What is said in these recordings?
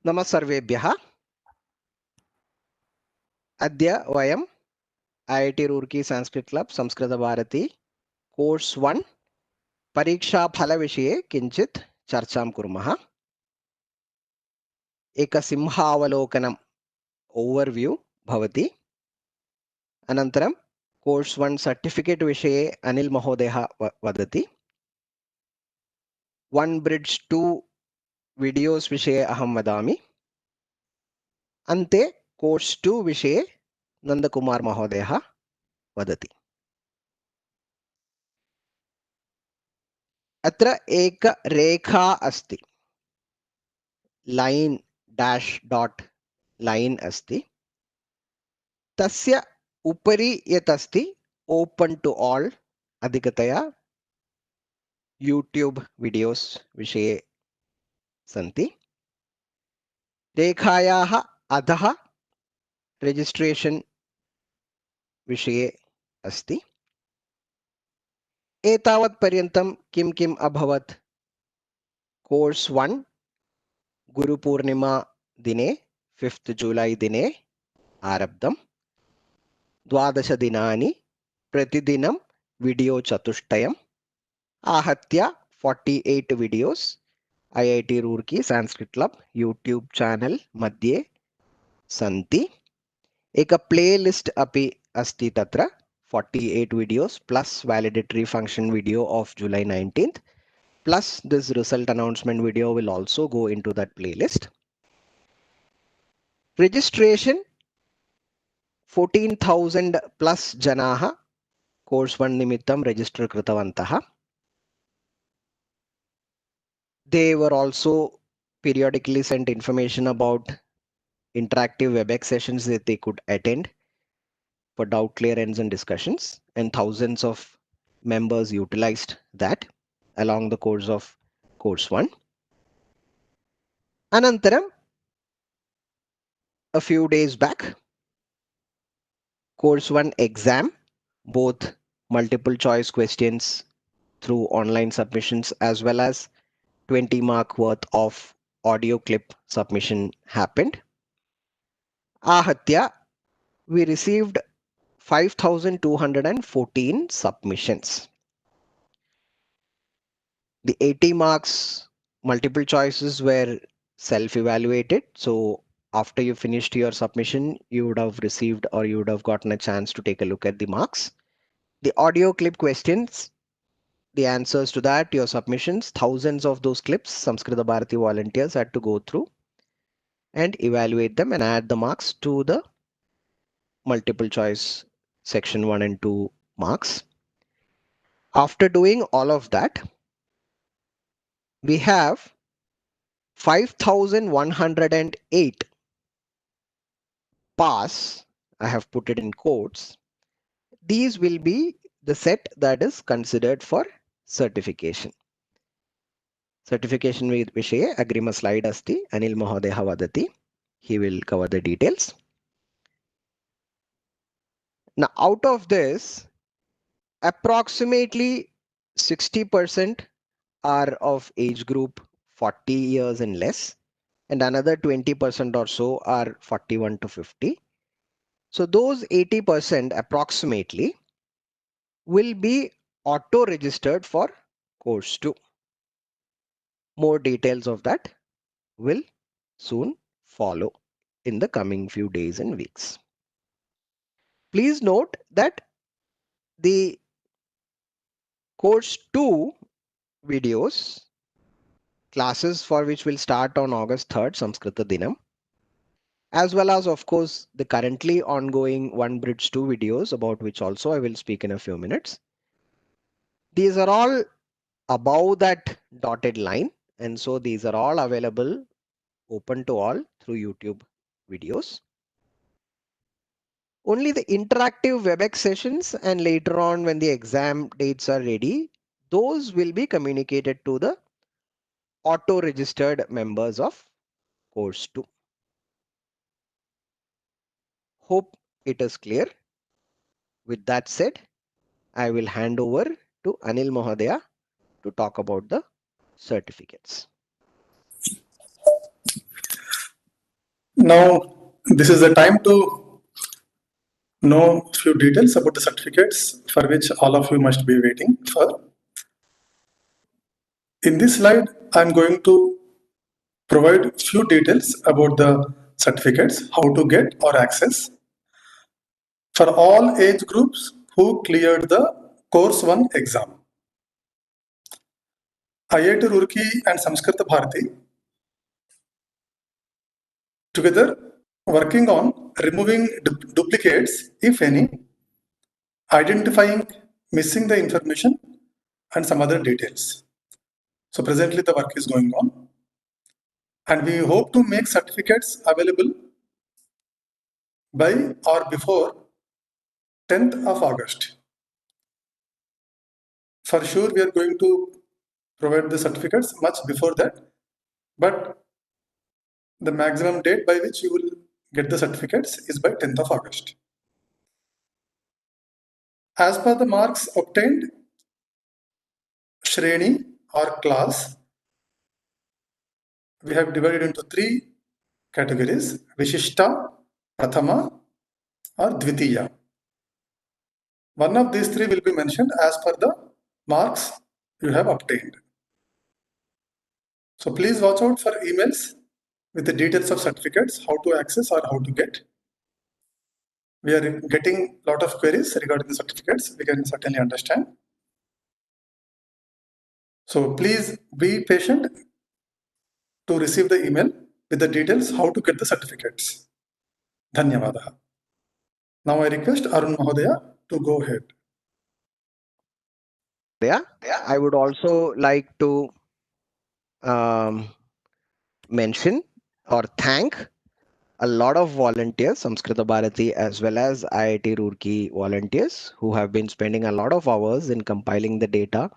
नमः सर्वेभ्यः। अद्य वयं IIT Roorkee Sanskrit club Sanskrit Bharati course 1 परीक्षा फलविषये किञ्चित् चर्चां कुर्मः। एकसिंहावलोकनम् ओवर्व्यू भवति। अनन्तरं कोर्स 1 सर्टिफिकेट विषये अनिल महोदयः वदति। 1 ब्रिड्ज 2 वीडियोस् विषये अहं वदामि। अन्ते कोर्स 2 विषये नन्दकुमार महोदयः वदति। अत्र एक रेखा अस्ति, लाइन डैश डॉट लाइन अस्ति। तस्य उपरि यत् अस्ति ओपन टू ऑल, अधिकतया यूट्यूब वीडियोस् विषये सन्ति। रेखायाः अधः रजिस्ट्रेशन विषये अस्ति। एतावत् पर्यन्तं किं किम् अभवत्? कोर्स 1 गुरुपूर्णिमा दिने 5th जुलै दिने आरब्धम्। 12 दिनानि, प्रतिदिनं वीडियो चतुष्टयम्, आहत्य 48 videos IIT Roorkee Sanskrit club YouTube channel मध्ये सन्ति। एक प्लेलिस्ट अपि अस्ति तत्र, 48 videos plus validatory function video of July 19th plus this result announcement video will also go into that playlist. Registration 14,000 plus जनाः कोर्स 1 निमित्तं register कृतवन्तः. They were also periodically sent information about interactive WebEx sessions that they could attend for doubt clearance and discussions, and thousands of members utilized that along the course of course 1. Anantaram, a few days back, course 1 exam, both multiple choice questions through online submissions as well as 20 mark worth of audio clip submission happened. Ahatya, we received 5,214 submissions. The 80 marks multiple choices were self-evaluated. So after you finished your submission, you would have received or you would have gotten a chance to take a look at the marks. The audio clip questions, the answers to that, your submissions, thousands of those clips, Samskrita Bharati volunteers had to go through and evaluate them and add the marks to the multiple choice section 1 and 2 marks. After doing all of that, we have 5,108 pass. I have put it in quotes. These will be the set that is considered for certification. Certification विषये अग्रिम slide अस्ति, Anil Mahodaya vadati. He will cover the details. Now, out of this, approximately 60% are of age group 40 years and less, and another 20% or so are 41 to 50. So those 80% approximately will be auto registered for course 2. More details of that will soon follow in the coming few days and weeks. Please note that the course 2 videos, classes for which will start on August 3rd, Samskrita Dinam, as well as of course the currently ongoing 1 Bridge 2 videos, about which also I will speak in a few minutes. These are all above that dotted line, and so these are all available open to all through YouTube videos. Only the interactive WebEx sessions and later on when the exam dates are ready, those will be communicated to the auto registered members of course 2. Hope it is clear. With that said, I will hand over to Anil Mahodaya to talk about the certificates. Now, this is the time to know few details about the certificates for which all of you must be waiting for. In this slide, I'm going to provide few details about the certificates, how to get or access for all age groups who cleared the course 1 exam. IIT Roorkee and Samskrita Bharati together working on removing duplicates, if any, identifying missing the information and some other details. So presently the work is going on, and we hope to make certificates available by or before 10th of August. For sure, we are going to provide the certificates much before that, but the maximum date by which you will get the certificates is by 10th of August. As per the marks obtained, Shreni or class, we have divided into 3 categories: Vishishta, Prathama or Dvitiya. One of these 3 will be mentioned as per the marks you have obtained. So please watch out for emails with the details of certificates, how to access or how to get. We are getting a lot of queries regarding the certificates, we can certainly understand. So please be patient to receive the email with the details how to get the certificates. Dhanyavadaha. Now I request Arun Mahodaya to go ahead. Yeah, I would also like to mention or thank a lot of volunteers, Samskrita Bharati as well as IIT Roorkee volunteers, who have been spending a lot of hours in compiling the data,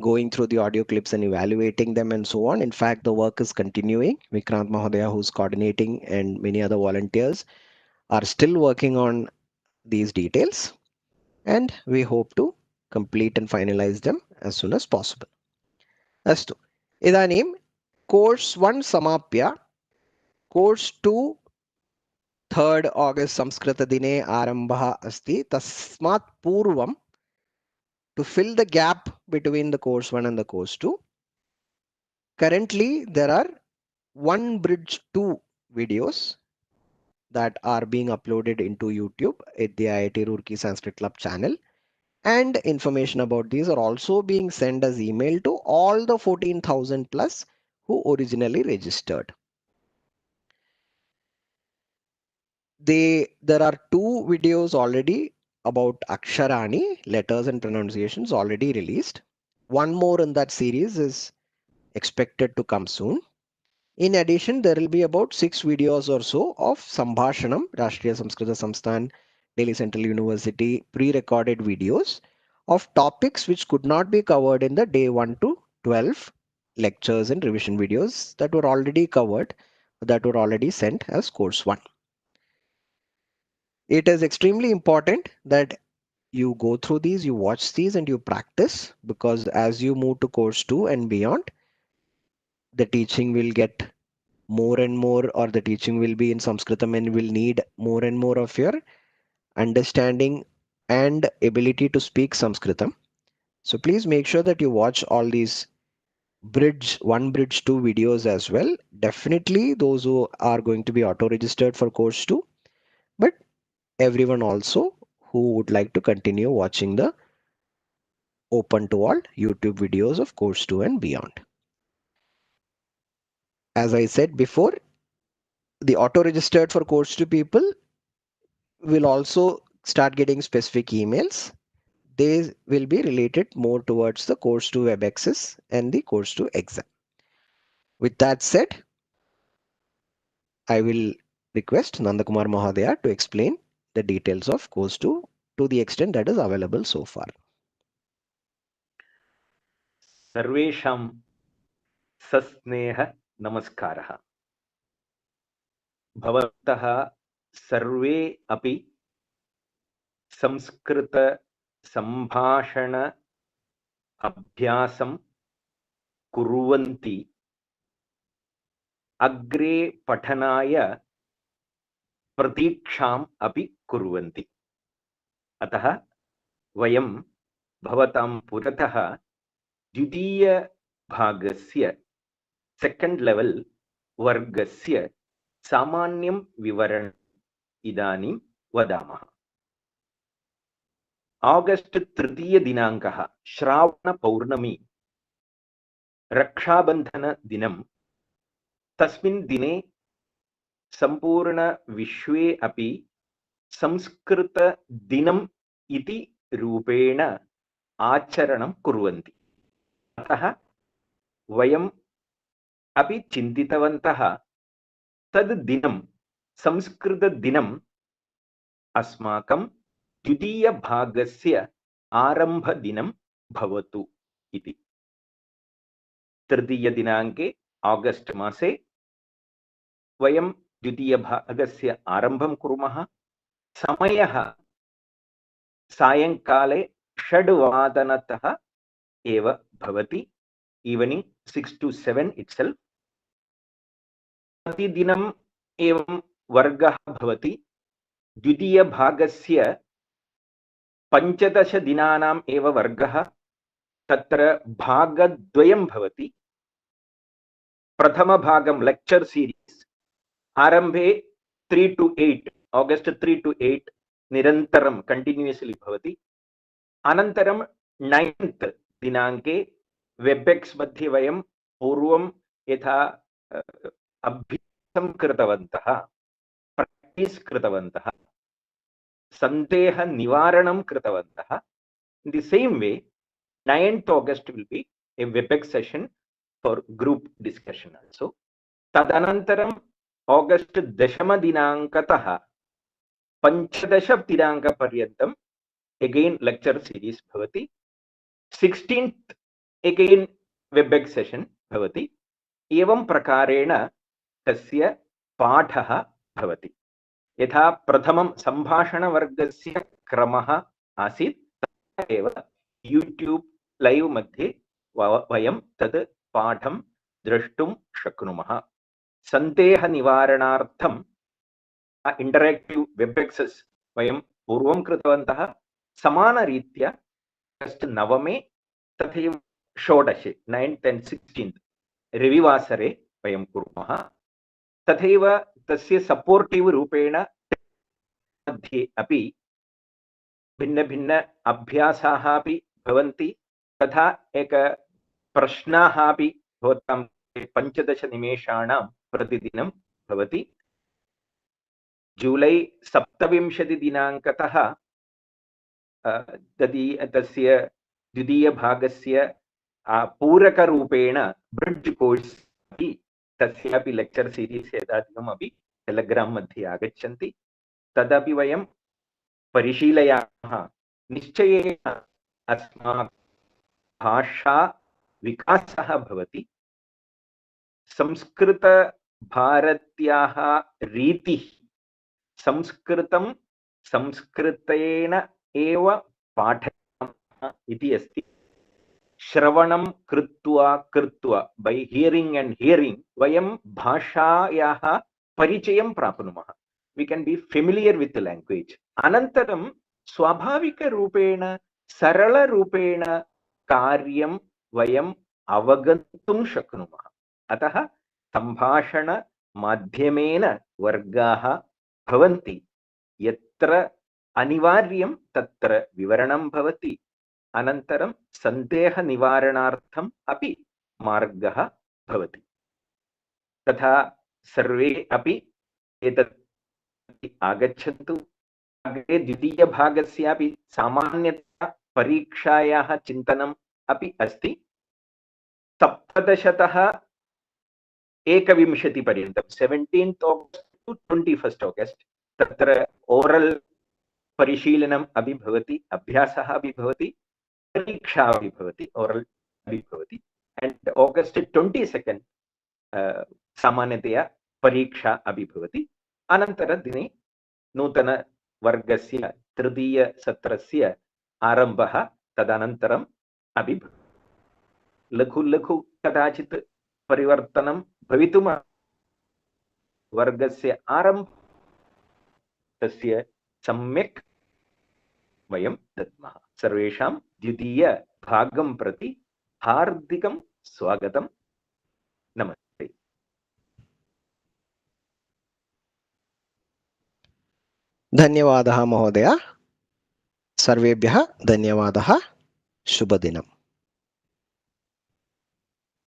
going through the audio clips and evaluating them and so on. In fact, the work is continuing. Vikrant Mahodaya, who's coordinating, and many other volunteers are still working on these details, and we hope to complete and finalize them as soon as possible. Astu. Idanim course 1 samapya, course 2 3rd August संस्कृतदिने आरम्भः अस्ति. तस्मात् पूर्वं, to fill the gap between the course 1 and the course 2, currently there are 1 bridge 2 videos that are being uploaded into YouTube at the IIT Roorkee Sanskrit Club channel, and information about these are also being sent as email to all the 14,000 plus who originally registered. There are 2 videos already about Aksharani, letters and pronunciations, already released. One more in that series is expected to come soon. In addition, there will be about 6 videos or so of Sambhashanam, Rashtriya Samskrita Samsthan, Delhi Central University pre-recorded videos of topics which could not be covered in the day 1 to 12 lectures and revision videos that were already covered, that were already sent as course 1. It is extremely important that you go through these, you watch these and you practice, because as you move to course 2 and beyond, the teaching will get more and more, or the teaching will be in Sanskritam and will need more and more of your understanding and ability to speak Sanskritam. So please make sure that you watch all these bridge 1, bridge 2 videos as well. Definitely those who are going to be auto-registered for course 2, but everyone also who would like to continue watching the open to all YouTube videos of course 2 and beyond. As I said before, the auto-registered for course 2 people will also start getting specific emails. They will be related more towards the course 2 web access and the course 2 exam. With that said, I will request Nandakumar Mahodaya to explain the details of course 2 to the extent that is available so far. सर्वेषां सस्नेह नमस्कारः। भवन्तः सर्वे अपि संस्कृत संभाषण अभ्यासं कुर्वन्ति। अग्रे पठनाय प्रतीक्षाम् अपि कुर्वन्ति। अतः वयं भवतां पुरतः द्वितीयभागस्य सेकेंड लेवल वर्गस्य सामान्यं विवरणम् इदानीं वदामः। आगस्ट 3 दिनाङ्कः श्रावणपौर्णमी, रक्षाबन्धनदिनं। तस्मिन् दिने सम्पूर्णविश्वे अपि संस्कृतदिनम् इति रूपेण आचरणं कुर्वन्ति। अतः वयम् अपि चिन्तितवन्तः तद् दिनं संस्कृतदिनम् अस्माकं द्वितीयभागस्य आरम्भदिनं भवतु इति। तृतीयदिनाङ्के आगस्ट् मासे वयं द्वितीयभागस्य आरम्भं कुर्मः। समयः सायङ्काले 6 वादनतः एव भवति, इवनिङ्ग् 6 to 7 itself। प्रतिदिनम् एवं वर्गः भवति। द्वितीयभागस्य 15 दिनानाम् एव वर्गः। तत्र भागद्वयं भवति। प्रथमभागं लेक्चर सीरीस् आरम्भे 3 to 8 आगस्ट 3 to 8 निरन्तरं कंटिन्यूअस्ली भवति। अनन्तरं 9th दिनाङ्के वेबएक्स मध्ये वयं पूर्वं यथा अभ्यासं कृतवन्तः, प्रैक्टिस् कृतवन्तः, सन्देह निवारणं कृतवन्तः। In the same way, 9th August will be a WebEx session for group discussion also. तदनन्तरं August 10 दिनाङ्कतः 15 दिनाङ्कपर्यन्तम् again lecture series भवति। 16th again WebEx session भवति। एवं प्रकारेण तस्य पाठः भवति। यथा प्रथमं सम्भाषणवर्गस्य क्रमः आसीत्, तथा एव यूट्यूब लाइव मध्ये वयं तद् पाठं द्रष्टुं शक्नुमः। सन्देह निवारणार्थं इंटरेक्टिव वेबएक्सेस् वयं पूर्वं कृतवन्तः। समानरीत्या अगस्ट् 9 तथैव 16 9th and 16th रविवासरे वयं कुर्मः। तथैव तस्य सपोर्टिव रूपेण मध्ये अपि भिन्न भिन्न अभ्यासाः अपि भवन्ति। तथा एक प्रश्नाः अपि भवतां 15 निमेषाणां प्रतिदिनं भवति। जुलै 27 दिनाङ्कतः तस्य द्वितीयभागस्य पूरकरूपेण ब्रिड्ज् कोर्स् अपि तस्यापि लेक्चर सीरीस् एतादृशमपि टेलिग्राम मध्ये आगच्छन्ति। तदपि वयं परिशीलयामः। निश्चयेन अस्माकं भाषा विकासः भवति। संस्कृत भारत्याः रीतिः संस्कृतं संस्कृतेन एव पाठनीयम् इति अस्ति। श्रवणं कृत्वा कृत्वा बै हियरिंग एंड हियरिंग वयं भाषायाः परिचयं प्राप्नुमः। we can be familiar with the language. अनन्तरं स्वाभाविकरूपेण सरलरूपेण कार्यं वयम् अवगन्तुं शक्नुमः। अतः सम्भाषण माध्यमेन वर्गाः भवन्ति। यत्र अनिवार्यं तत्र विवरणं भवति। अनन्तरं सन्देह निवारणार्थम् अपि मार्गः भवति। तथा सर्वे अपि एतत् आगच्छन्तु। अग्रे द्वितीयभागस्यापि सामान्यतया परीक्षायाः चिन्तनम् अपि अस्ति। 17तः 21 पर्यन्तं 17th August to 21st August तत्र ओरल परिशीलनम् अपि भवति, अभ्यासः अपि भवति, परीक्षा अपि भवति, ओरल अपि भवति। एंड August 22 सामान्यतया परीक्षा अपि भवति। अनन्तरदिने नूतन वर्गस्य तृतीय सत्रस्य आरम्भः तदनन्तरम् अपि लघु लघु कदाचित् परिवर्तनं भवितुम् वर्गस्य आरम्भ तस्य सम्यक् वयं दद्मः। सर्वेषां द्वितीयभागं प्रति हार्दिकं स्वागतं। नमस्ते। धन्यवादः महोदय। सर्वेभ्यः धन्यवादः। शुभदिनम्।